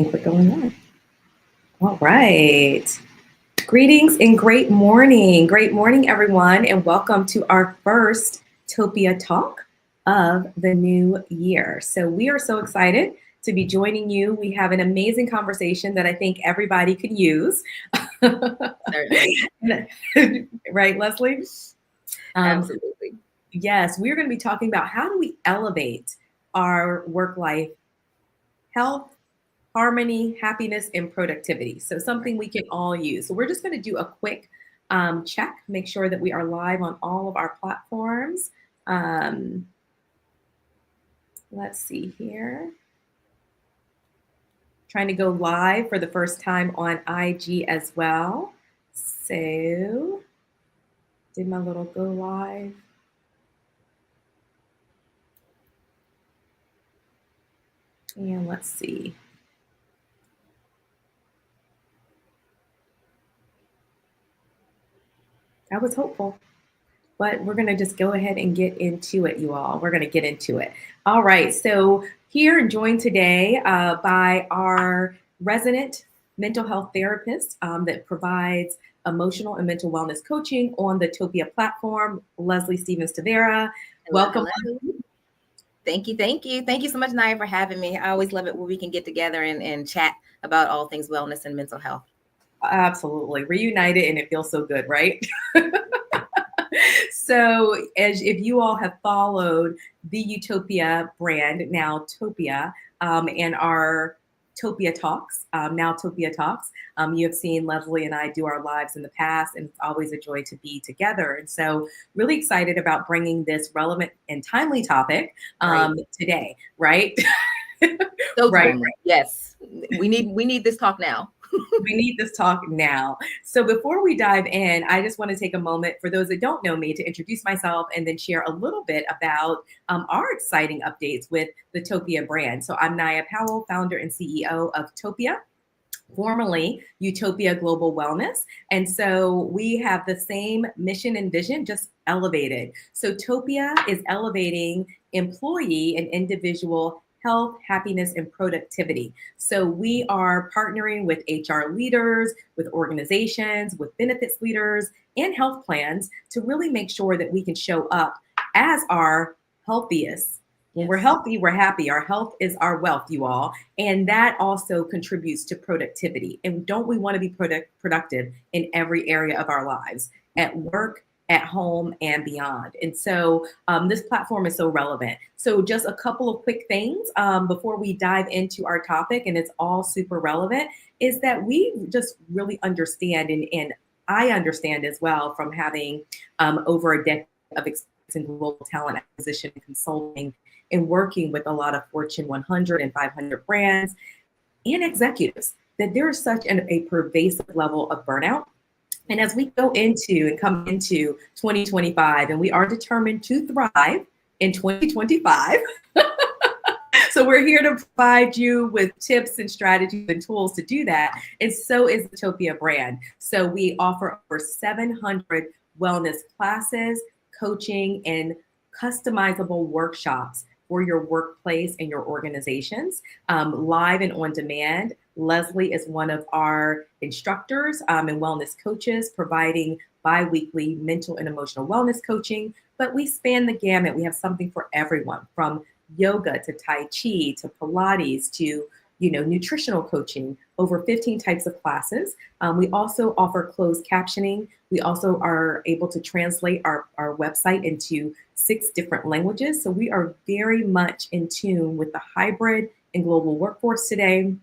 think we're going on. All right. Greetings and great morning. Great morning, everyone, and welcome to our first Topia Talk of the new year. So we are so excited to be joining you. We have an amazing conversation that I think everybody could use. Right, Leslie? Absolutely. Yes, we're going to be talking about how do we elevate our work-life health, harmony, happiness, and productivity. So something we can all use. So we're just going to do a quick check, make sure that we are live on all of our platforms. Let's see here. Trying to go live for the first time on IG as well. So did my little go live. And let's see. I was hopeful, but we're going to just go ahead and get into it, you all. We're going to get into it. All right. So here and joined today by our resident mental health therapist that provides emotional and mental wellness coaching on the Topia platform, Leslie Stevens Tavera. Welcome. Thank you. Thank you. Thank you so much, Naya, for having me. I always love it when we can get together and chat about all things wellness and mental health. Absolutely. Reunited, and it feels so good, right? So if you all have followed the Utopia brand, now Topia, and our Topia Talks, now Topia Talks, you have seen Leslie and I do our lives in the past, and it's always a joy to be together. And so really excited about bringing this relevant and timely topic today, right? So right. Yes. We need this talk now. We need this talk now. So before we dive in, I just want to take a moment for those that don't know me to introduce myself and then share a little bit about our exciting updates with the Topia brand. So I'm Naya Powell, founder and CEO of Topia, formerly Utopia Global Wellness. And so we have the same mission and vision, just elevated. So Topia is elevating employee and individual health, happiness, and productivity. So we are partnering with HR leaders, with organizations, with benefits leaders, and health plans to really make sure that we can show up as our healthiest. When we're healthy, we're happy. Our health is our wealth, you all. And that also contributes to productivity. And don't we want to be productive in every area of our lives, at work, at home, and beyond? And so this platform is so relevant. So just a couple of quick things before we dive into our topic, and it's all super relevant, is that we just really understand, and I understand as well from having over a decade of experience in global talent acquisition and consulting, and working with a lot of Fortune 100 and 500 brands and executives, that there is such a pervasive level of burnout. And as we go into and come into 2025, and we are determined to thrive in 2025, so we're here to provide you with tips and strategies and tools to do that. And so is the Topia brand. So we offer over 700 wellness classes, coaching, and customizable workshops for your workplace and your organizations, live and on demand. Leslie is one of our instructors and wellness coaches, providing bi-weekly mental and emotional wellness coaching. But we span the gamut. We have something for everyone, from yoga to Tai Chi to Pilates to nutritional coaching, over 15 types of classes. We also offer closed captioning. We also are able to translate our website into 6 different languages. So we are very much in tune with the hybrid and global workforce today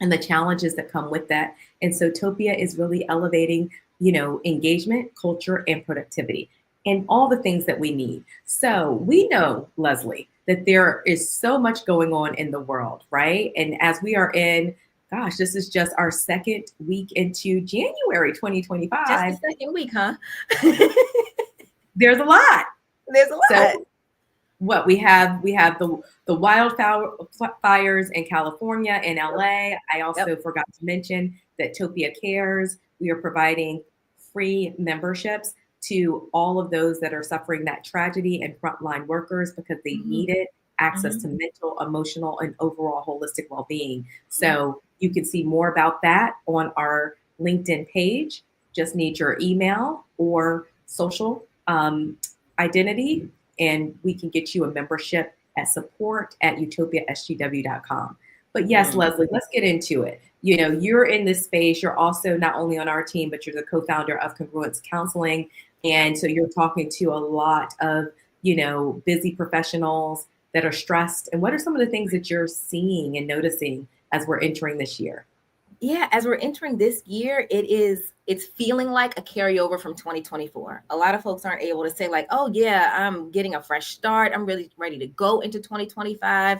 and the challenges that come with that. And so Topia is really elevating, engagement, culture, and productivity, and all the things that we need. So we know, Leslie, that there is so much going on in the world, right? And as we are in, gosh, this is just our second week into January 2025. Just the second week, huh? There's a lot. There's a lot. So what we have the wildfires in California and LA. I also forgot to mention that Topia Cares, we are providing free memberships to all of those that are suffering that tragedy and frontline workers because they need it, access to mental, emotional, and overall holistic well-being. So You can see more about that on our LinkedIn page. Just need your email or social identity, and we can get you a membership at support@utopiasgw.com. But yes, Mm. Leslie, let's get into it. You're in this space. You're also not only on our team, but you're the co-founder of Congruence Counseling. And so you're talking to a lot of, busy professionals that are stressed. And what are some of the things that you're seeing and noticing as we're entering this year? Yeah, as we're entering this year, it's feeling like a carryover from 2024. A lot of folks aren't able to say like, "Oh yeah, I'm getting a fresh start. I'm really ready to go into 2025,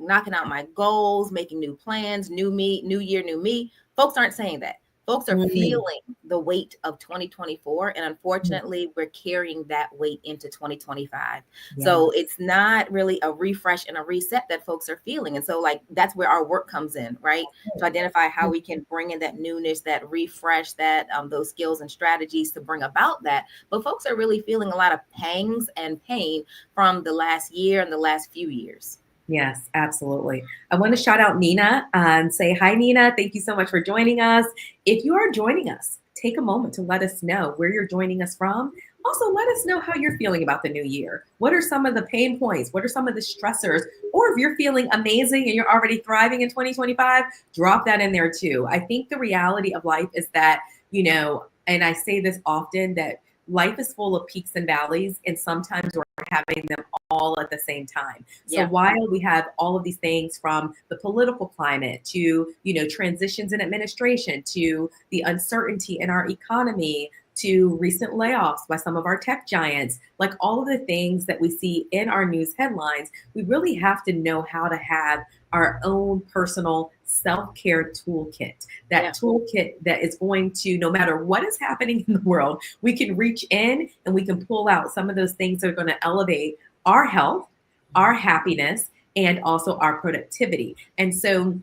knocking out my goals, making new plans, new me, new year, new me." Folks aren't saying that. Folks are Mm-hmm. feeling the weight of 2024, and unfortunately, we're carrying that weight into 2025. So Yes. it's not really a refresh and a reset that folks are feeling. And so like that's where our work comes in, right? To identify how we can bring in that newness, that refresh, that those skills and strategies to bring about that. But folks are really feeling a lot of pangs and pain from the last year and the last few years. Yes, absolutely. I want to shout out Nina and say, hi, Nina. Thank you so much for joining us. If you are joining us, take a moment to let us know where you're joining us from. Also, let us know how you're feeling about the new year. What are some of the pain points? What are some of the stressors? Or if you're feeling amazing and you're already thriving in 2025, drop that in there too. I think the reality of life is that, and I say this often, that life is full of peaks and valleys, and sometimes we're having them all at the same time. So Yeah. while we have all of these things from the political climate to, transitions in administration to the uncertainty in our economy to recent layoffs by some of our tech giants, like all of the things that we see in our news headlines, we really have to know how to have our own personal self-care toolkit. Yeah. That toolkit that is going to, no matter what is happening in the world, we can reach in and we can pull out some of those things that are going to elevate our health, our happiness, and also our productivity. And so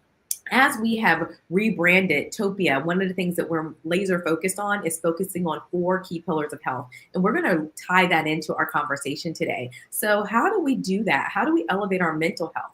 as we have rebranded Topia, one of the things that we're laser focused on is focusing on 4 key pillars of health. And we're going to tie that into our conversation today. So how do we do that? How do we elevate our mental health,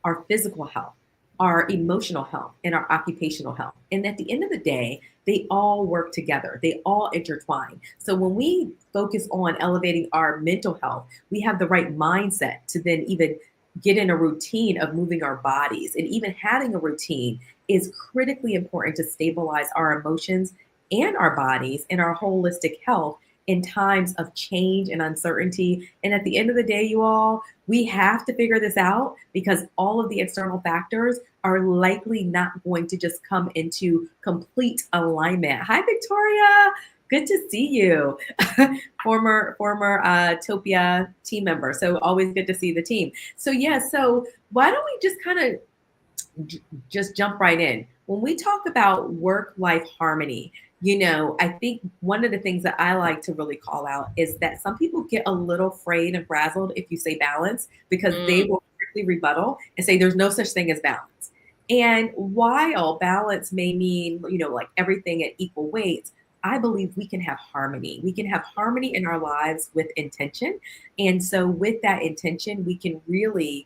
our physical health, our emotional health, and our occupational health? And at the end of the day, they all work together. They all intertwine. So when we focus on elevating our mental health, we have the right mindset to then even get in a routine of moving our bodies. And even having a routine is critically important to stabilize our emotions and our bodies and our holistic health in times of change and uncertainty. And at the end of the day, you all, we have to figure this out because all of the external factors are likely not going to just come into complete alignment. Hi, Victoria. Good to see you. former Topia team member. So always good to see the team. So yeah, so why don't we just kind of just jump right in. When we talk about work-life harmony, I think one of the things that I like to really call out is that some people get a little frayed and frazzled if you say balance because they will quickly rebuttal and say there's no such thing as balance. And while balance may mean, like everything at equal weights, I believe we can have harmony. We can have harmony in our lives with intention. And so with that intention, we can really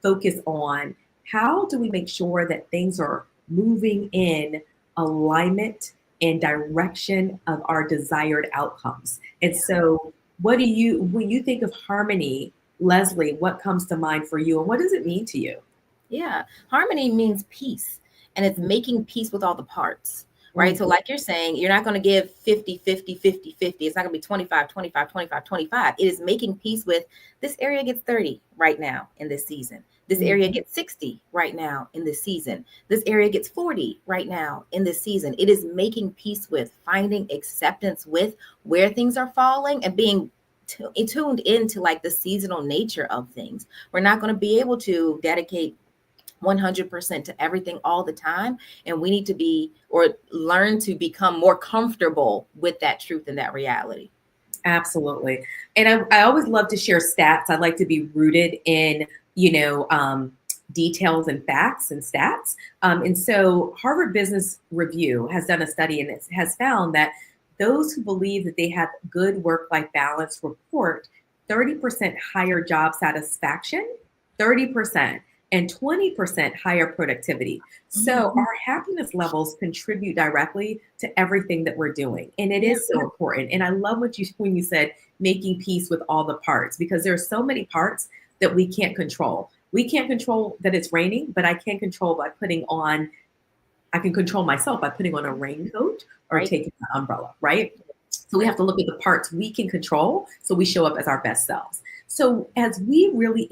focus on how do we make sure that things are moving in alignment and direction of our desired outcomes. And so when you think of harmony, Leslie, what comes to mind for you and what does it mean to you? Yeah. Harmony means peace, and it's making peace with all the parts, right? So Mm-hmm. like you're saying, you're not going to give 50, 50, 50, 50. It's not going to be 25, 25, 25, 25. It is making peace with this area gets 30 right now in this season. This area gets 60 right now in this season. This area gets 40 right now in this season. It is making peace with, finding acceptance with where things are falling and being tuned into like the seasonal nature of things. We're not going to be able to dedicate 100% to everything all the time. And we need to be or learn to become more comfortable with that truth and that reality. Absolutely. And I always love to share stats. I like to be rooted in, details and facts and stats. And so Harvard Business Review has done a study and it has found that those who believe that they have good work-life balance report 30% higher job satisfaction, 30%. and 20% higher productivity. So our happiness levels contribute directly to everything that we're doing. And it Yeah. is so important. And I love what you when you said making peace with all the parts, because there are so many parts that we can't control. We can't control that it's raining, but I can control by putting on, I can control myself by putting on a raincoat or Right. taking an umbrella, right? So we have to look at the parts we can control so we show up as our best selves. So as we really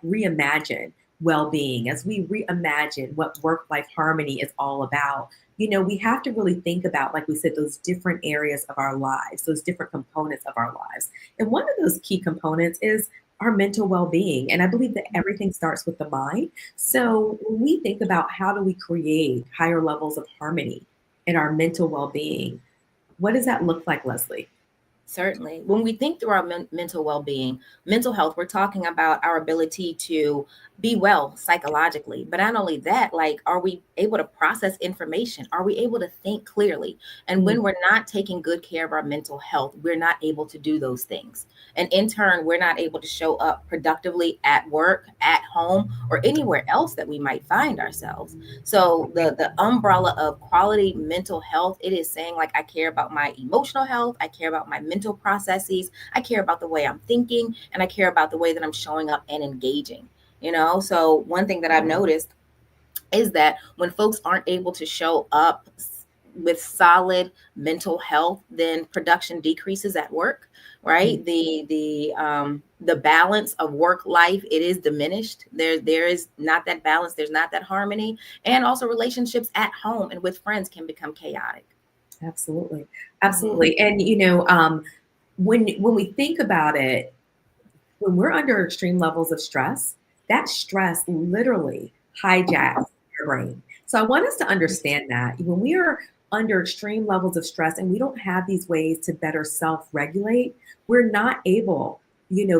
reimagine well-being, as we reimagine what work-life harmony is all about, we have to really think about, like we said, those different areas of our lives, those different components of our lives. And one of those key components is our mental well-being. And I believe that everything starts with the mind. So when we think about how do we create higher levels of harmony in our mental well-being, what does that look like, Leslie? Certainly. When we think through our mental well-being, mental health, we're talking about our ability to be well psychologically. But not only that, like, are we able to process information? Are we able to think clearly? And Mm, when we're not taking good care of our mental health, we're not able to do those things. And in turn, we're not able to show up productively at work, at home, or anywhere else that we might find ourselves. So the umbrella of quality mental health, it is saying, like, I care about my emotional health, I care about my mental processes, I care about the way I'm thinking, and I care about the way that I'm showing up and engaging. So one thing that I've noticed is that when folks aren't able to show up with solid mental health, then production decreases at work, mm, right? The balance of work life, it is diminished. There is not that balance, there's not that harmony, and also relationships at home and with friends can become chaotic. absolutely, Mhm. absolutely. And when we think about it, when we're under extreme levels of stress, that stress literally hijacks your brain. So I want us to understand that when we are under extreme levels of stress and we don't have these ways to better self-regulate, we're not able,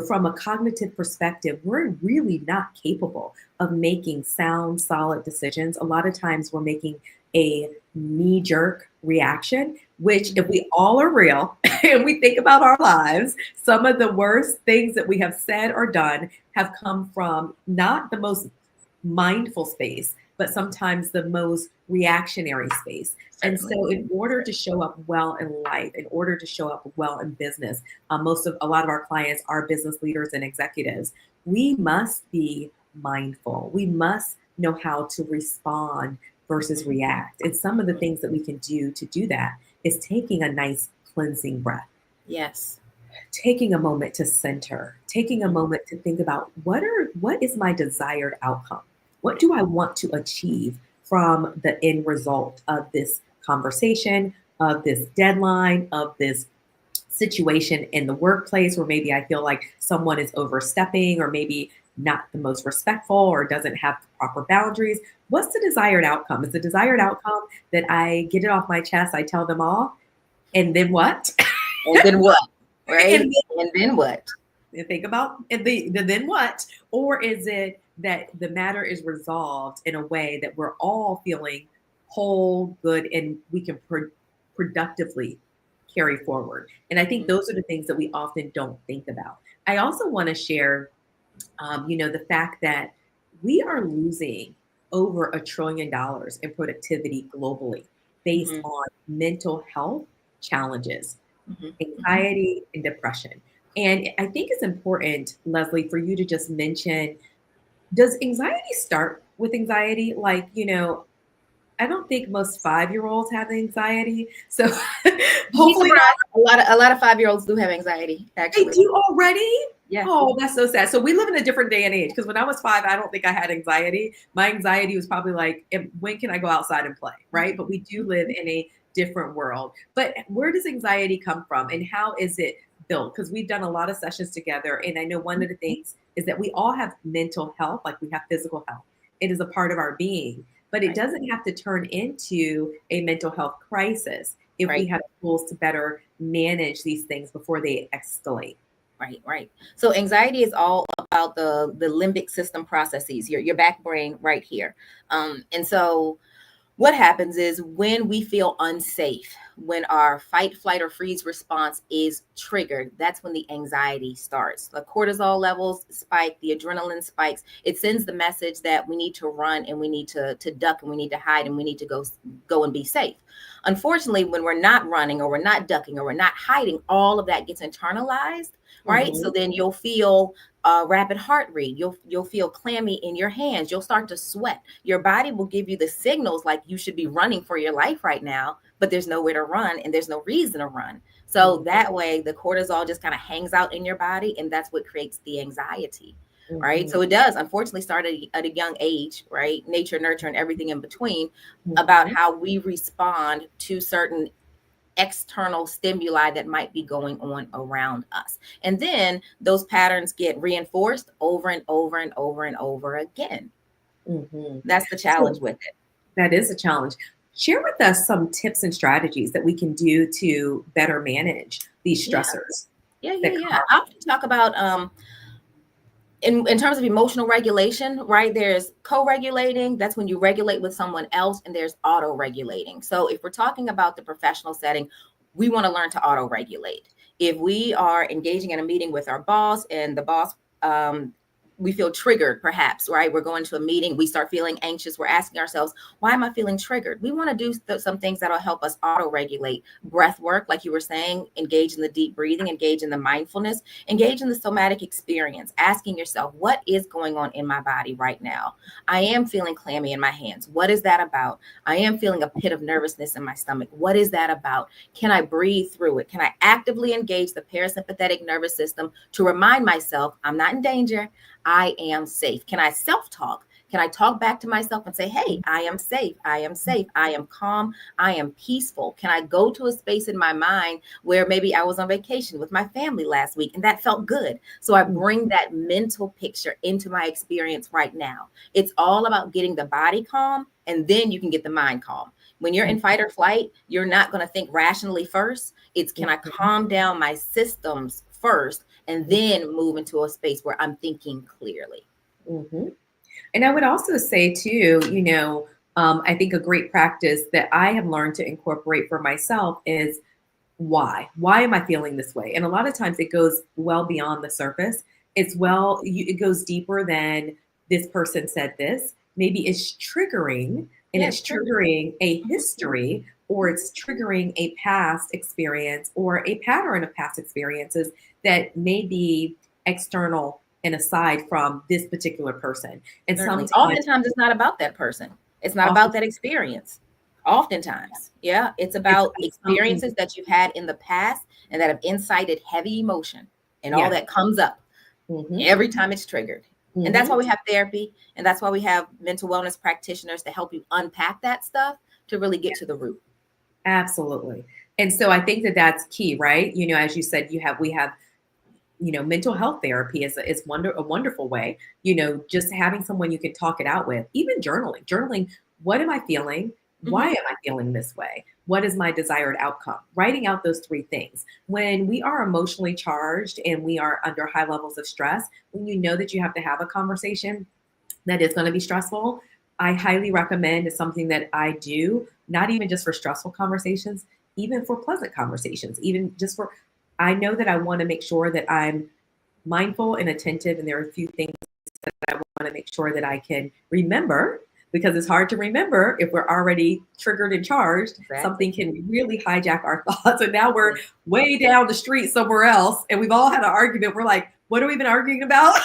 from a cognitive perspective, we're really not capable of making sound, solid decisions. A lot of times we're making a knee-jerk reaction, which, if we all are real and we think about our lives, some of the worst things that we have said or done have come from not the most mindful space, but sometimes the most reactionary space. And Certainly. so, in order to show up well in life, in order to show up well in business, a lot of our clients are business leaders and executives. We must be mindful. We must know how to respond versus react. And some of the things that we can do that is taking a nice cleansing breath, Yes. taking a moment to center, taking a moment to think about what is my desired outcome? What do I want to achieve from the end result of this conversation, of this deadline, of this situation in the workplace where maybe I feel like someone is overstepping or maybe not the most respectful or doesn't have the proper boundaries? What's the desired outcome? Is the desired outcome that I get it off my chest, I tell them all, and then what? And then what? Right? And And then what? think about the then what? Or is it that the matter is resolved in a way that we're all feeling whole, good, and we can productively carry forward? And I think Mhm. those are the things that we often don't think about. I also want to share, the fact that we are losing over $1 trillion in productivity globally based Mhm. on mental health challenges, Mhm. Mhm. anxiety, and depression. And I think it's important, Leslie, for you to just mention, does anxiety start with anxiety? Like, I don't think most 5-year-olds have anxiety. So You'd be hopefully not. surprised. A lot of 5-year-olds do have anxiety, They actually. do already? Yeah. Oh, that's so sad. So we live in a different day and age, because when I was 5, I don't think I had anxiety. My anxiety was probably like, when can I go outside and play? Right. But we do live in a different world. But where does anxiety come from and how is it built? Because we've done a lot of sessions together. And I know one of the things is that we all have mental health, like we have physical health. It is a part of our being, but it Right. doesn't have to turn into a mental health crisis if we Right. have tools to better manage these things before they escalate. Right, right. So anxiety is all about the limbic system processes, your back brain right here. And so what happens is when we feel unsafe, when our fight, flight, or freeze response is triggered, that's when the anxiety starts. The cortisol levels spike, the adrenaline spikes. It sends the message that we need to run and we need to duck and we need to hide and we need to go and be safe. Unfortunately, when we're not running or we're not ducking or we're not hiding, all of that gets internalized, right? So then you'll feel rapid heart rate. You'll feel clammy in your hands. You'll start to sweat. Your body will give you the signals like you should be running for your life right now, but there's nowhere to run and there's no reason to run. So that way the cortisol just kind of hangs out in your body, and that's what creates the anxiety. Right. So it does unfortunately start at a young age, right? Nature, nurture, and everything in between, about how we respond to certain external stimuli that might be going on around us. And then those patterns get reinforced over and over and over and over again. That's the challenge with it. That is a challenge. Share with us some tips and strategies that we can do to better manage these stressors. Yeah. I often talk about in terms of emotional regulation, right? There's co-regulating. That's when you regulate with someone else, and there's auto-regulating. So if we're talking about the professional setting, we want to learn to auto-regulate. If we are engaging in a meeting with our boss and the boss, we feel triggered, perhaps, right? We're going to a meeting, we start feeling anxious. We're asking ourselves, why am I feeling triggered? We want to do some things that'll help us auto-regulate. Breath work, like you were saying, engage in the deep breathing, engage in the mindfulness, engage in the somatic experience, asking yourself, what is going on in my body right now? I am feeling clammy in my hands. What is that about? I am feeling a pit of nervousness in my stomach. What is that about? Can I breathe through it? Can I actively engage the parasympathetic nervous system to remind myself I'm not in danger? I am safe. Can I self-talk? Can I talk back to myself and say, hey, I am safe. I am safe. I am calm. I am peaceful. Can I go to a space in my mind where maybe I was on vacation with my family last week and that felt good? So I bring that mental picture into my experience right now. It's all about getting the body calm, and then you can get the mind calm. When you're in fight or flight, you're not going to think rationally first. It's can I calm down my systems first and then move into a space where I'm thinking clearly. And I would also say too, I think a great practice that I have learned to incorporate for myself is why? Why am I feeling this way? And a lot of times it goes well beyond the surface. It goes deeper than this person said this. Maybe it's triggering, and it's triggering a history, or it's triggering a past experience or a pattern of past experiences that may be external and aside from this particular person. And oftentimes it's not about that person. It's not about that experience. Oftentimes, it's about experiences that you've had in the past and that have incited heavy emotion and all that comes up every time it's triggered. And that's why we have therapy, and that's why we have mental wellness practitioners to help you unpack that stuff to really get to the root. Absolutely. And so I think that that's key, right? As you said, we have mental health therapy is a wonderful way, just having someone you can talk it out with. Even journaling, what am I feeling? Why am I feeling this way? What is my desired outcome? Writing out those three things. When we are emotionally charged and we are under high levels of stress, when you know that you have to have a conversation that is going to be stressful, I highly recommend, it's something that I do, not even just for stressful conversations, even for pleasant conversations, I know that I want to make sure that I'm mindful and attentive, and there are a few things that I want to make sure that I can remember, because it's hard to remember if we're already triggered and charged. Exactly. Something can really hijack our thoughts, and now we're way down the street somewhere else, and we've all had an argument. We're like, what are we even arguing about?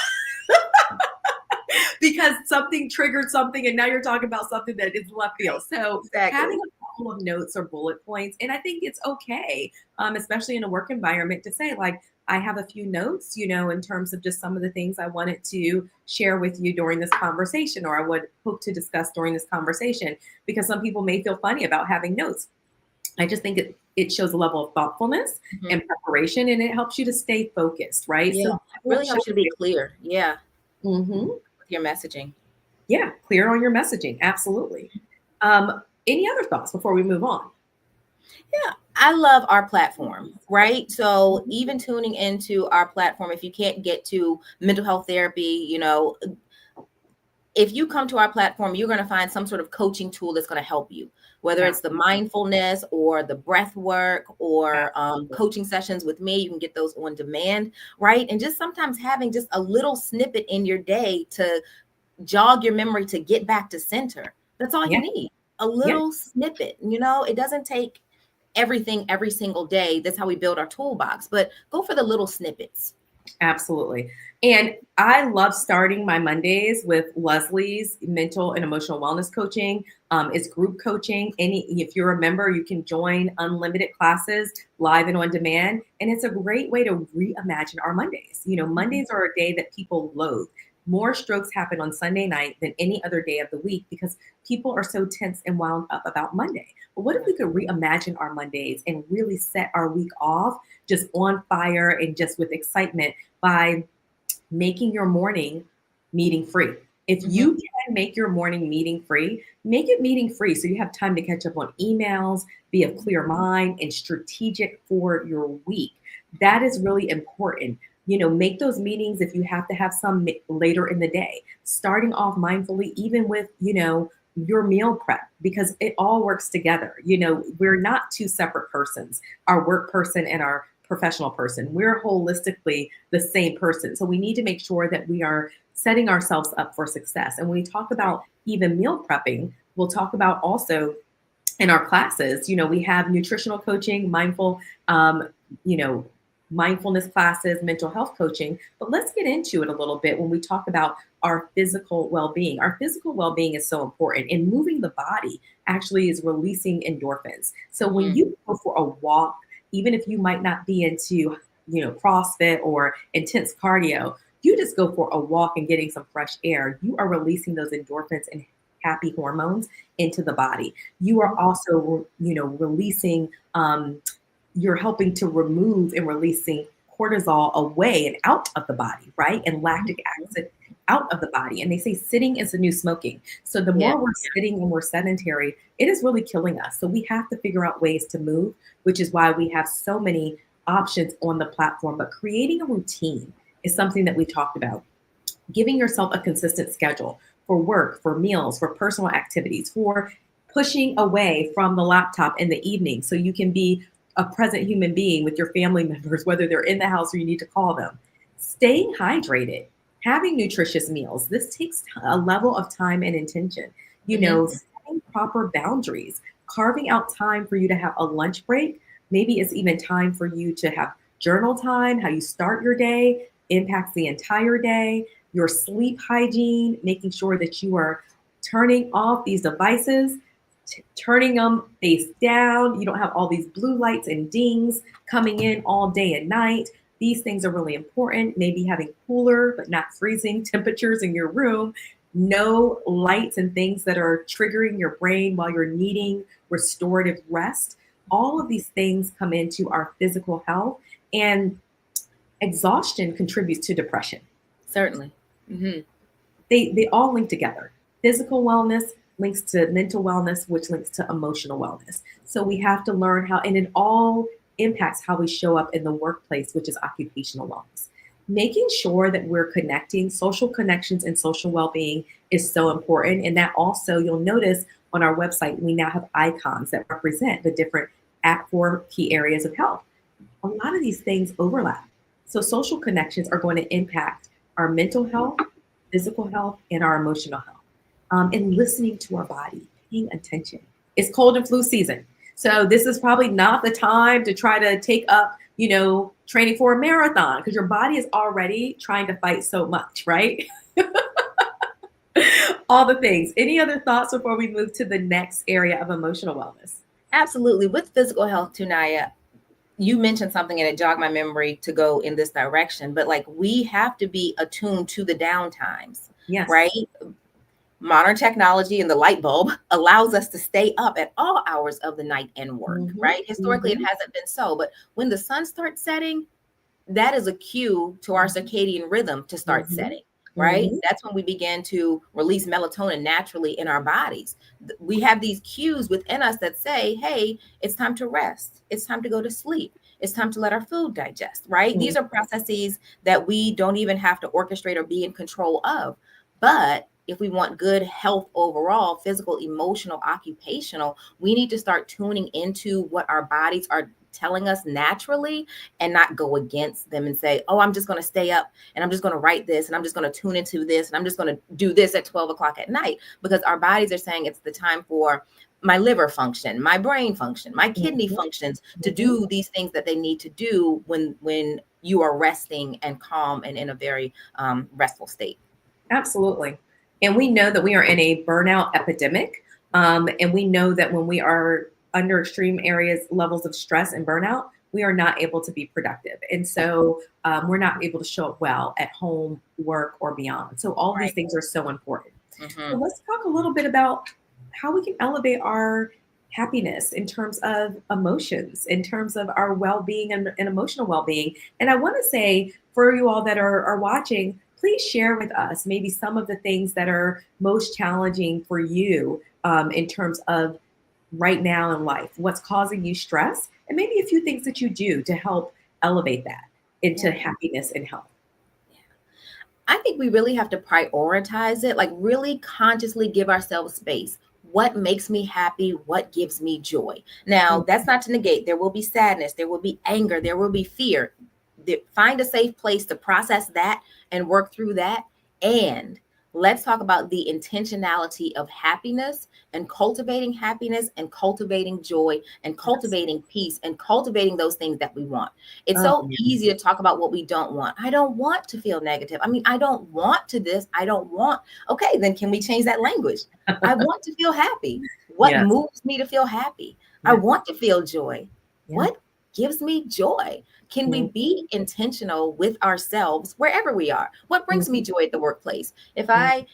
Because something triggered something, and now you're talking about something that is left field. So having a couple of notes or bullet points, and I think it's okay, especially in a work environment, to say, like, I have a few notes, in terms of just some of the things I wanted to share with you during this conversation, or I would hope to discuss during this conversation, because some people may feel funny about having notes. I just think it shows a level of thoughtfulness and preparation, and it helps you to stay focused, right? Yeah, so it really helps you to be clear. Yeah. Your messaging. Yeah, clear on your messaging. Absolutely. Any other thoughts before we move on? Yeah, I love our platform, right? So even tuning into our platform, if you can't get to mental health therapy, if you come to our platform, you're going to find some sort of coaching tool that's going to help you, whether it's the mindfulness or the breath work or coaching sessions with me. You can get those on demand, right? And just sometimes having just a little snippet in your day to jog your memory to get back to center. That's all you need. A little snippet, it doesn't take everything every single day. That's how we build our toolbox, but go for the little snippets. Absolutely. And I love starting my Mondays with Leslie's mental and emotional wellness coaching. It's group coaching. If you're a member, you can join unlimited classes live and on demand. And it's a great way to reimagine our Mondays. Mondays are a day that people loathe. More strokes happen on Sunday night than any other day of the week because people are so tense and wound up about Monday. But what if we could reimagine our Mondays and really set our week off just on fire and just with excitement by making your morning meeting free? If you can make your morning meeting free, make it meeting free so you have time to catch up on emails, be of clear mind, and strategic for your week. That is really important. Make those meetings if you have to have some later in the day, starting off mindfully, even with, your meal prep, because it all works together. We're not two separate persons, our work person and our professional person. We're holistically the same person. So we need to make sure that we are setting ourselves up for success. And when we talk about even meal prepping, we'll talk about also in our classes, we have nutritional coaching, mindfulness classes, mental health coaching. But let's get into it a little bit when we talk about our physical well-being. Our physical well-being is so important, and moving the body actually is releasing endorphins. So when you go for a walk, even if you might not be into, CrossFit or intense cardio, you just go for a walk and getting some fresh air. You are releasing those endorphins and happy hormones into the body. You are also, releasing, you're helping to remove and releasing cortisol away and out of the body, right? And lactic acid out of the body. And they say sitting is the new smoking. So the more we're sitting and we're sedentary, it is really killing us. So we have to figure out ways to move, which is why we have so many options on the platform. But creating a routine is something that we talked about. Giving yourself a consistent schedule for work, for meals, for personal activities, for pushing away from the laptop in the evening so you can be a present human being with your family members, whether they're in the house or you need to call them. Staying hydrated, having nutritious meals. This takes a level of time and intention. Setting proper boundaries, carving out time for you to have a lunch break. Maybe it's even time for you to have journal time. How you start your day impacts the entire day. Your sleep hygiene, making sure that you are turning off these devices, turning them face down. You don't have all these blue lights and dings coming in all day and night. These things are really important. Maybe having cooler but not freezing temperatures in your room. No lights and things that are triggering your brain while you're needing restorative rest. All of these things come into our physical health, and exhaustion contributes to depression. Certainly. They all link together. Physical wellness links to mental wellness, which links to emotional wellness. So we have to learn how, and it all impacts how we show up in the workplace, which is occupational wellness. Making sure that we're connecting, social connections and social well-being is so important. And that also, you'll notice on our website, we now have icons that represent the different 4 key areas of health. A lot of these things overlap. So social connections are going to impact our mental health, physical health, and our emotional health. And listening to our body, paying attention. It's cold and flu season. So this is probably not the time to try to take up, training for a marathon, because your body is already trying to fight so much, right? All the things. Any other thoughts before we move to the next area of emotional wellness? Absolutely. With physical health, Tunaya, you mentioned something and it jogged my memory to go in this direction, but we have to be attuned to the downtimes, right? Modern technology and the light bulb allows us to stay up at all hours of the night and work, right? Historically, it hasn't been so, but when the sun starts setting, that is a cue to our circadian rhythm to start setting, right? That's when we begin to release melatonin naturally in our bodies. We have these cues within us that say, hey, it's time to rest. It's time to go to sleep. It's time to let our food digest, right? These are processes that we don't even have to orchestrate or be in control of. But if we want good health overall, physical, emotional, occupational, we need to start tuning into what our bodies are telling us naturally and not go against them and say, oh, I'm just going to stay up and I'm just going to write this and I'm just going to tune into this and I'm just going to do this at 12 o'clock at night, because our bodies are saying it's the time for my liver function, my brain function, my kidney functions to do these things that they need to do when you are resting and calm and in a very restful state. Absolutely. And we know that we are in a burnout epidemic. And we know that when we are under extreme levels of stress and burnout, we are not able to be productive. And so we're not able to show up well at home, work, or beyond. So all these things are so important. So let's talk a little bit about how we can elevate our happiness in terms of emotions, in terms of our well-being and emotional well-being. And I want to say for you all that are watching, please share with us maybe some of the things that are most challenging for you in terms of right now in life, what's causing you stress, and maybe a few things that you do to help elevate that into happiness and health. I think we really have to prioritize it, like really consciously give ourselves space. What makes me happy? What gives me joy? Now, that's not to negate. There will be sadness. There will be anger. There will be fear. Find a safe place to process that and work through that. And let's talk about the intentionality of happiness and cultivating joy and cultivating peace and cultivating those things that we want. It's so easy to talk about what we don't want. I don't want to feel negative. I mean, I don't want to this. I don't want. Okay, then can we change that language? I want to feel happy. What moves me to feel happy? I want to feel joy. What gives me joy? Can we be intentional with ourselves wherever we are? What brings me joy at the workplace? If I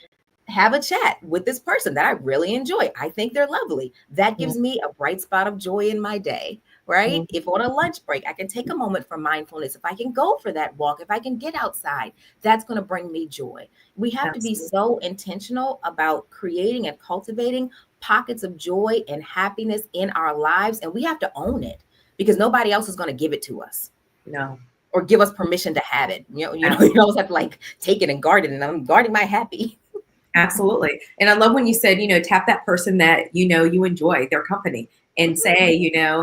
have a chat with this person that I really enjoy, I think they're lovely, that gives me a bright spot of joy in my day, right? If on a lunch break, I can take a moment for mindfulness. If I can go for that walk, if I can get outside, that's going to bring me joy. We have to be so intentional about creating and cultivating pockets of joy and happiness in our lives. And we have to own it, because nobody else is going to give it to us. No. Or give us permission to have it. You always have to like take it and guard it. And I'm guarding my happy. Absolutely. And I love when you said, tap that person that, you enjoy their company and say,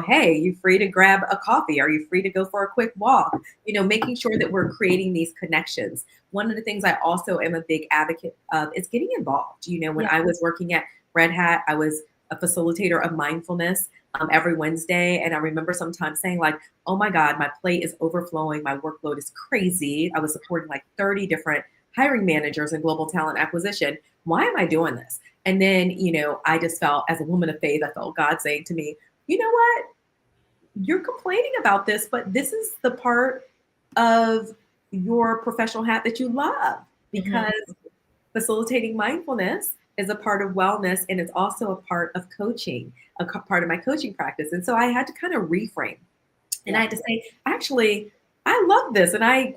hey, you free to grab a coffee? Are you free to go for a quick walk? Making sure that we're creating these connections. One of the things I also am a big advocate of is getting involved. When I was working at Red Hat, I was a facilitator of mindfulness every Wednesday. And I remember sometimes saying like, oh my God, my plate is overflowing. My workload is crazy. I was supporting like 30 different hiring managers in global talent acquisition. Why am I doing this? And then, I just felt, as a woman of faith, I felt God saying to me, you know what? You're complaining about this, but this is the part of your professional hat that you love, because facilitating mindfulness is a part of wellness, and it's also a part of coaching, part of my coaching practice. And so I had to kind of reframe, and I had to say, actually, I love this, and I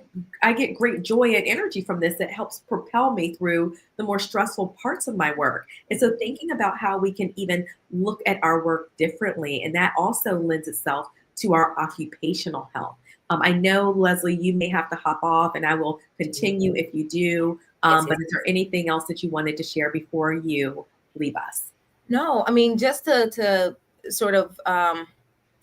get great joy and energy from this that helps propel me through the more stressful parts of my work. And so thinking about how we can even look at our work differently, and that also lends itself to our occupational health. I know, Leslie, you may have to hop off, and I will continue if you do. But is there anything else that you wanted to share before you leave us? No, I mean, just to sort of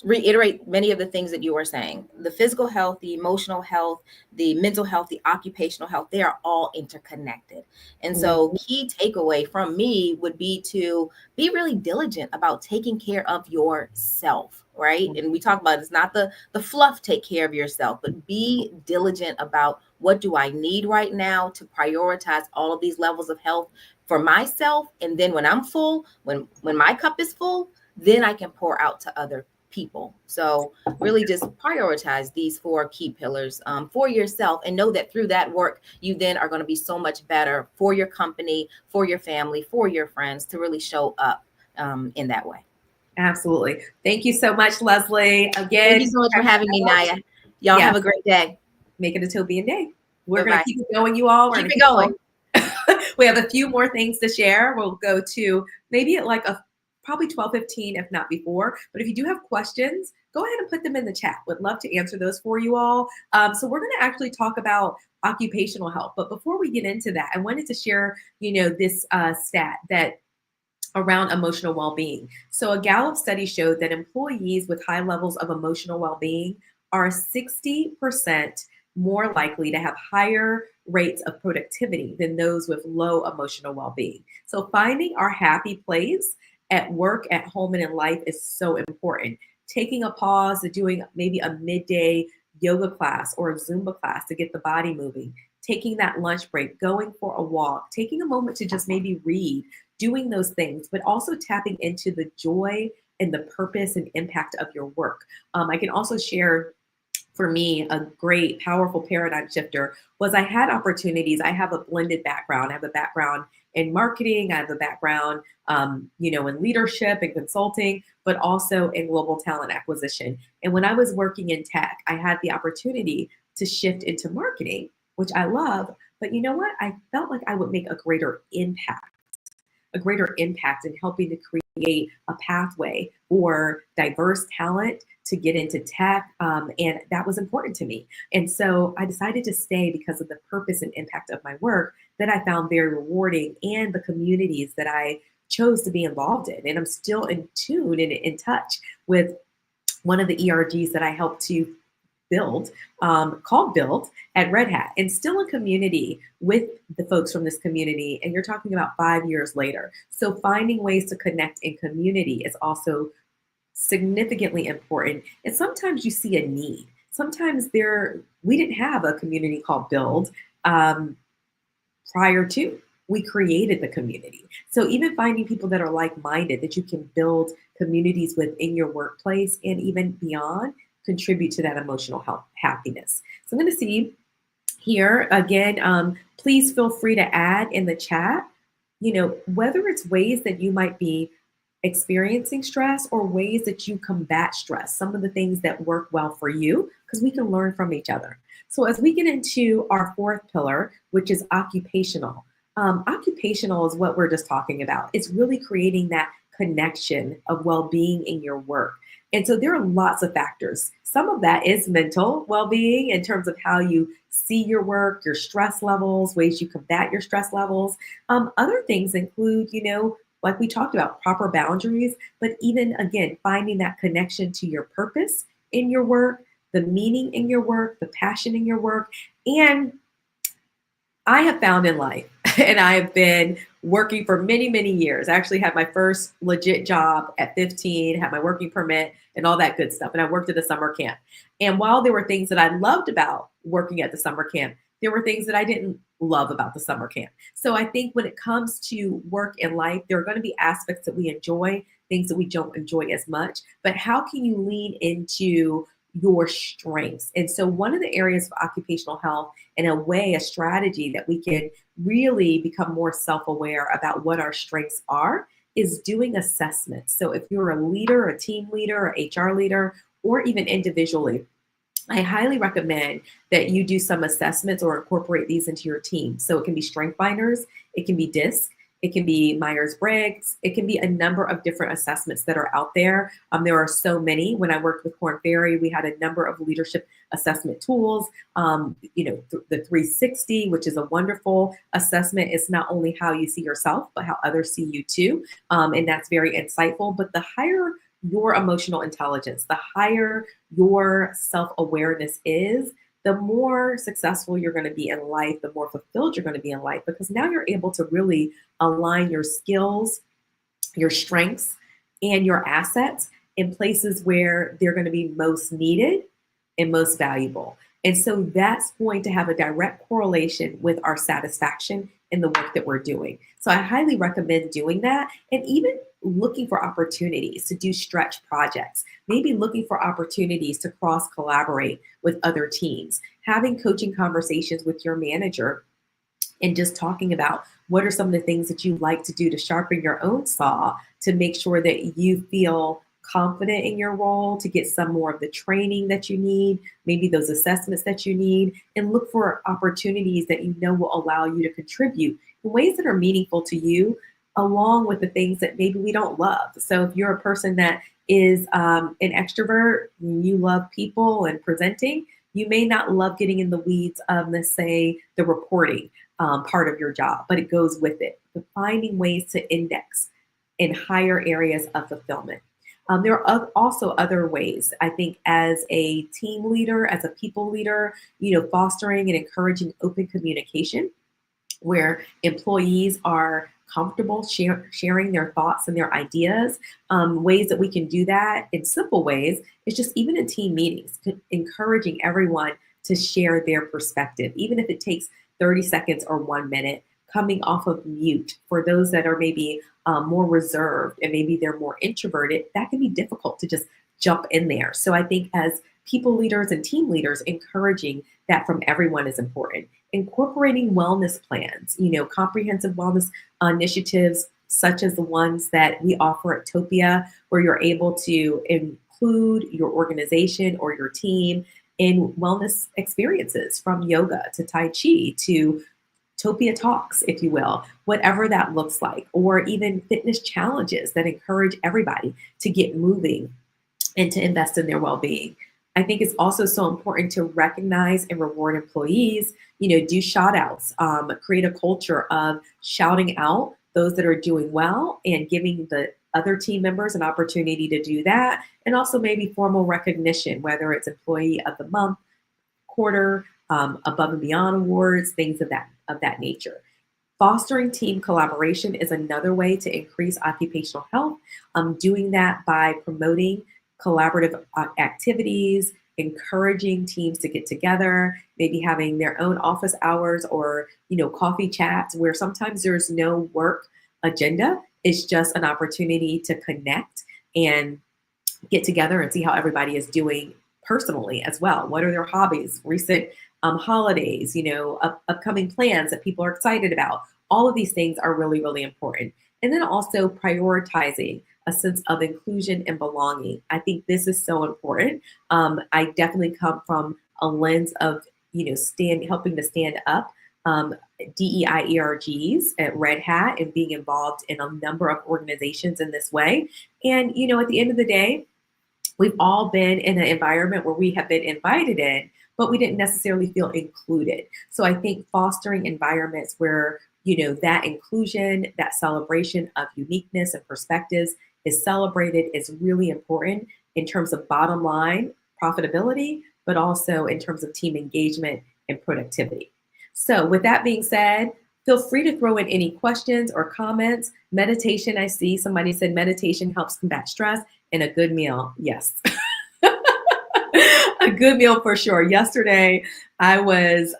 reiterate many of the things that you were saying. The physical health, the emotional health, the mental health, the occupational health, they are all interconnected. And so key takeaway from me would be to be really diligent about taking care of yourself, right? And we talk about it's not the fluff, take care of yourself, but be diligent about what do I need right now to prioritize all of these levels of health for myself. And then when I'm full, when my cup is full, then I can pour out to other people. So really just prioritize these 4 key pillars for yourself, and know that through that work, you then are going to be so much better for your company, for your family, for your friends, to really show up in that way. Absolutely. Thank you so much, Leslie. Again, thank you so much for having me, Naya. Y'all have a great day. Make it a Topian day. We're going to keep it going, you all. Keep it going. We have a few more things to share. We'll go to maybe like probably 12:15, if not before. But if you do have questions, go ahead and put them in the chat. Would love to answer those for you all. So we're going to actually talk about occupational health. But before we get into that, I wanted to share, this stat that around emotional well-being. So a Gallup study showed that employees with high levels of emotional well-being are 60% more likely to have higher rates of productivity than those with low emotional well-being. So finding our happy place at work, at home, and in life is so important. Taking a pause, doing maybe a midday yoga class or a Zumba class to get the body moving, taking that lunch break, going for a walk, taking a moment to just maybe read, doing those things, but also tapping into the joy and the purpose and impact of your work. I can also share, for me, a great, powerful paradigm shifter was I had opportunities. I have a blended background. I have a background in marketing. I have a background, in leadership and consulting, but also in global talent acquisition. And when I was working in tech, I had the opportunity to shift into marketing, which I love. But you know what? I felt like I would make a greater impact in helping to create a pathway for diverse talent to get into tech. And that was important to me. And so I decided to stay because of the purpose and impact of my work that I found very rewarding and the communities that I chose to be involved in. And I'm still in tune and in touch with one of the ERGs that I helped to build, called Build at Red Hat, and still in community with the folks from this community. And you're talking about 5 years later. So finding ways to connect in community is also significantly important. And sometimes you see a need. Sometimes we didn't have a community called Build prior to. We created the community. So even finding people that are like-minded, that you can build communities within your workplace and even beyond, contribute to that emotional health, happiness. So I'm going to see here again, please feel free to add in the chat, whether it's ways that you might be experiencing stress or ways that you combat stress, some of the things that work well for you, because we can learn from each other. So as we get into our fourth pillar, which is occupational, occupational is what we're just talking about. It's really creating that connection of well-being in your work. And so there are lots of factors. Some of that is mental well-being in terms of how you see your work, your stress levels, ways you combat your stress levels. Other things include, like we talked about, proper boundaries, but even, again, finding that connection to your purpose in your work, the meaning in your work, the passion in your work. And I have found in life, and I have been working for many, many years. I actually had my first legit job at 15, had my working permit and all that good stuff. And I worked at a summer camp. And while there were things that I loved about working at the summer camp, there were things that I didn't love about the summer camp. So I think when it comes to work and life, there are going to be aspects that we enjoy, things that we don't enjoy as much. But how can you lean into your strengths? And so one of the areas of occupational health, in a way, a strategy that we can really become more self-aware about what our strengths are, is doing assessments. So if you're a leader, a team leader, or HR leader, or even individually, I highly recommend that you do some assessments or incorporate these into your team. So it can be strength finders, it can be DISC, it can be Myers-Briggs, it can be a number of different assessments that are out there. There are so many. When I worked with Korn Ferry, we had a number of leadership assessment tools. The 360, which is a wonderful assessment. It's not only how you see yourself, but how others see you too. And that's very insightful. But the higher your emotional intelligence, the higher your self-awareness is, the more successful you're going to be in life, the more fulfilled you're going to be in life, because now you're able to really align your skills, your strengths, and your assets in places where they're going to be most needed and most valuable. And so that's going to have a direct correlation with our satisfaction in the work that we're doing. So I highly recommend doing that, and even looking for opportunities to do stretch projects, maybe looking for opportunities to cross collaborate with other teams, having coaching conversations with your manager, and just talking about what are some of the things that you like to do to sharpen your own saw to make sure that you feel confident in your role, to get some more of the training that you need, maybe those assessments that you need, and look for opportunities that you know will allow you to contribute in ways that are meaningful to you, along with the things that maybe we don't love. So if you're a person that is an extrovert, you love people and presenting, you may not love getting in the weeds of, let's say, the reporting part of your job, but it goes with it. But finding ways to index in higher areas of fulfillment. There are also other ways, I think, as a team leader, as a people leader, fostering and encouraging open communication where employees are comfortable sharing their thoughts and their ideas. Ways that we can do that in simple ways is just even in team meetings, encouraging everyone to share their perspective, even if it takes 30 seconds or 1 minute, coming off of mute. For those that are maybe more reserved and maybe they're more introverted, that can be difficult to just jump in there. So I think as people leaders and team leaders, encouraging that from everyone is important. Incorporating wellness plans, comprehensive wellness initiatives such as the ones that we offer at Topia, where you're able to include your organization or your team in wellness experiences from yoga to Tai Chi to Topia Talks, if you will, whatever that looks like, or even fitness challenges that encourage everybody to get moving and to invest in their well-being. I think it's also so important to recognize and reward employees, do shout outs, create a culture of shouting out those that are doing well and giving the other team members an opportunity to do that. And also maybe formal recognition, whether it's employee of the month, quarter, above and beyond awards, things of that nature. Fostering team collaboration is another way to increase occupational health. Doing that by promoting collaborative activities, encouraging teams to get together, maybe having their own office hours or, coffee chats where sometimes there's no work agenda. It's just an opportunity to connect and get together and see how everybody is doing personally as well. What are their hobbies, recent holidays, upcoming plans that people are excited about. All of these things are really, really important. And then also prioritizing a sense of inclusion and belonging. I think this is so important. I definitely come from a lens of, helping to stand up DEI ERGs at Red Hat and being involved in a number of organizations in this way. And, at the end of the day, we've all been in an environment where we have been invited in, but we didn't necessarily feel included. So I think fostering environments where, that inclusion, that celebration of uniqueness and perspectives is celebrated is really important in terms of bottom line profitability, but also in terms of team engagement and productivity. So with that being said, feel free to throw in any questions or comments. Meditation, I see somebody said meditation helps combat stress, and a good meal. Yes. A good meal for sure. Yesterday, I was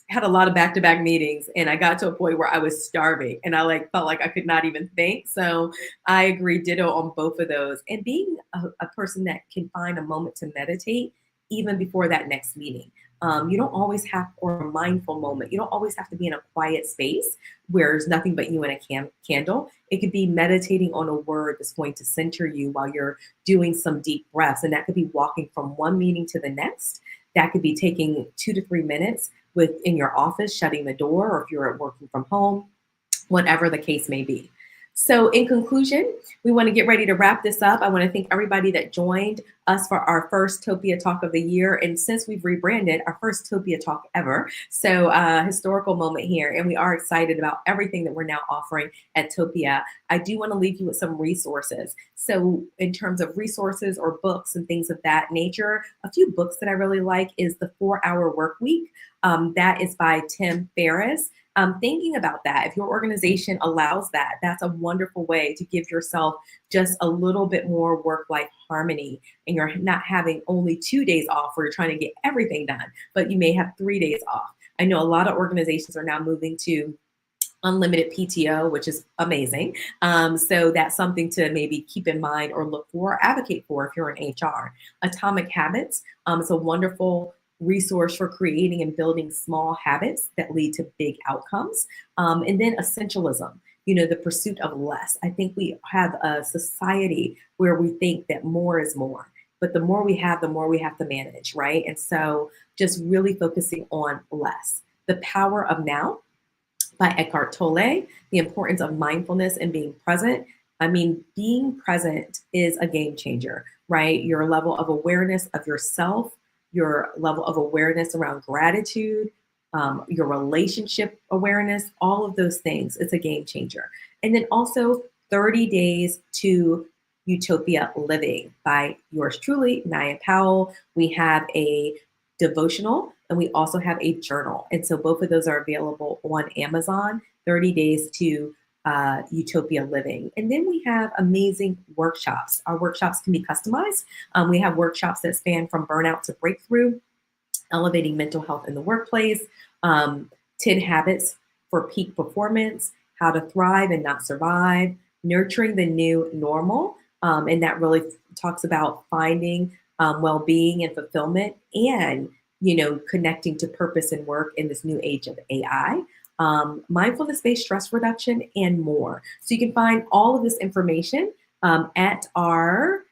had a lot of back-to-back meetings, and I got to a point where I was starving, and I felt like I could not even think. So I agree, ditto on both of those. And being a person that can find a moment to meditate even before that next meeting. You don't always have, or a mindful moment. You don't always have to be in a quiet space where there's nothing but you and a candle. It could be meditating on a word that's going to center you while you're doing some deep breaths. And that could be walking from one meeting to the next. That could be taking 2 to 3 minutes within your office, shutting the door, or if you're working from home, whatever the case may be. So in conclusion, we want to get ready to wrap this up. I want to thank everybody that joined us for our first Topia Talk of the year. And since we've rebranded, our first Topia Talk ever. So historical moment here. And we are excited about everything that we're now offering at Topia. I do want to leave you with some resources. So in terms of resources or books and things of that nature, a few books that I really like is The 4-Hour Workweek. That is by Tim Ferriss. Thinking about that, if your organization allows that, that's a wonderful way to give yourself just a little bit more work-life harmony. And you're not having only 2 days off where you're trying to get everything done, but you may have 3 days off. I know a lot of organizations are now moving to unlimited PTO, which is amazing. So that's something to maybe keep in mind or look for or advocate for if you're in HR. Atomic Habits is a wonderful resource for creating and building small habits that lead to big outcomes. And then essentialism, the pursuit of less. I think we have a society where we think that more is more, but the more we have, the more we have to manage, right? And so just really focusing on less. The Power of Now by Eckhart Tolle, the importance of mindfulness and being present. I mean, being present is a game changer, right? Your level of awareness of yourself, your level of awareness around gratitude, your relationship awareness, all of those things, it's a game changer. And then also 30 Days to Utopia Living by yours truly, Nia Powell. We have a devotional and we also have a journal. And so both of those are available on Amazon, 30 Days to Utopia Living. And then we have amazing workshops. Our workshops can be customized. We have workshops that span from burnout to breakthrough, elevating mental health in the workplace, 10 habits for peak performance, how to thrive and not survive, nurturing the new normal. And that really talks about finding well-being and fulfillment and, connecting to purpose and work in this new age of AI. Mindfulness-based stress reduction, and more. So you can find all of this information at our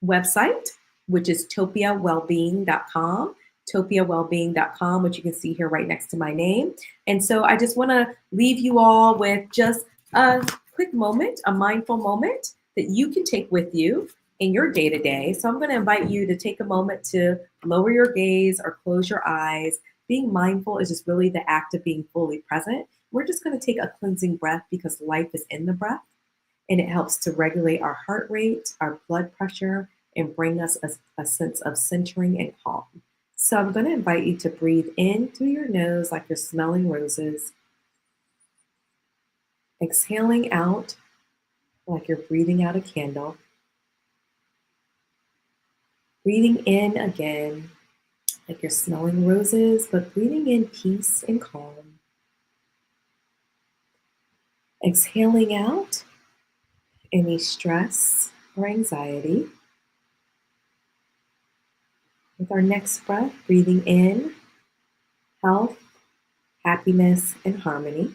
website, which is topiawellbeing.com, topiawellbeing.com, which you can see here right next to my name. And so I just want to leave you all with just a quick moment, a mindful moment that you can take with you in your day-to-day. So I'm going to invite you to take a moment to lower your gaze or close your eyes. Being mindful is just really the act of being fully present. We're just going to take a cleansing breath because life is in the breath, and it helps to regulate our heart rate, our blood pressure, and bring us a sense of centering and calm. So I'm going to invite you to breathe in through your nose like you're smelling roses, exhaling out like you're breathing out a candle, breathing in again like you're smelling roses, but breathing in peace and calm. Exhaling out any stress or anxiety. With our next breath, breathing in health, happiness, and harmony.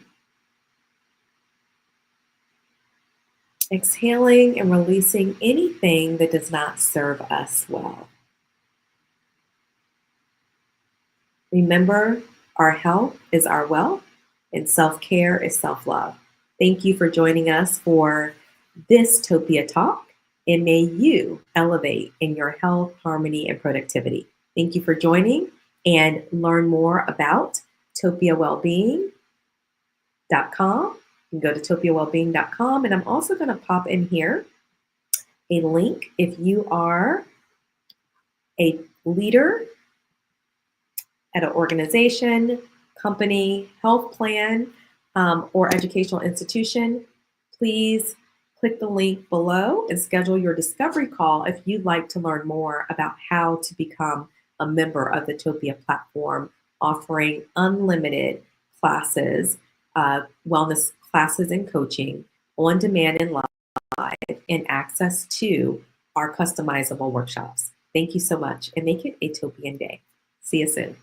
Exhaling and releasing anything that does not serve us well. Remember, our health is our wealth, and self-care is self-love. Thank you for joining us for this Topia Talk, and may you elevate in your health, harmony, and productivity. Thank you for joining, and learn more about topiawellbeing.com. You can go to topiawellbeing.com, and I'm also going to pop in here a link if you are a leader at an organization, company, health plan, or educational institution. Please click the link below and schedule your discovery call if you'd like to learn more about how to become a member of the Topia platform, offering unlimited classes, wellness classes and coaching on demand and live, and access to our customizable workshops. Thank you so much, and make it a Topian day. See you soon.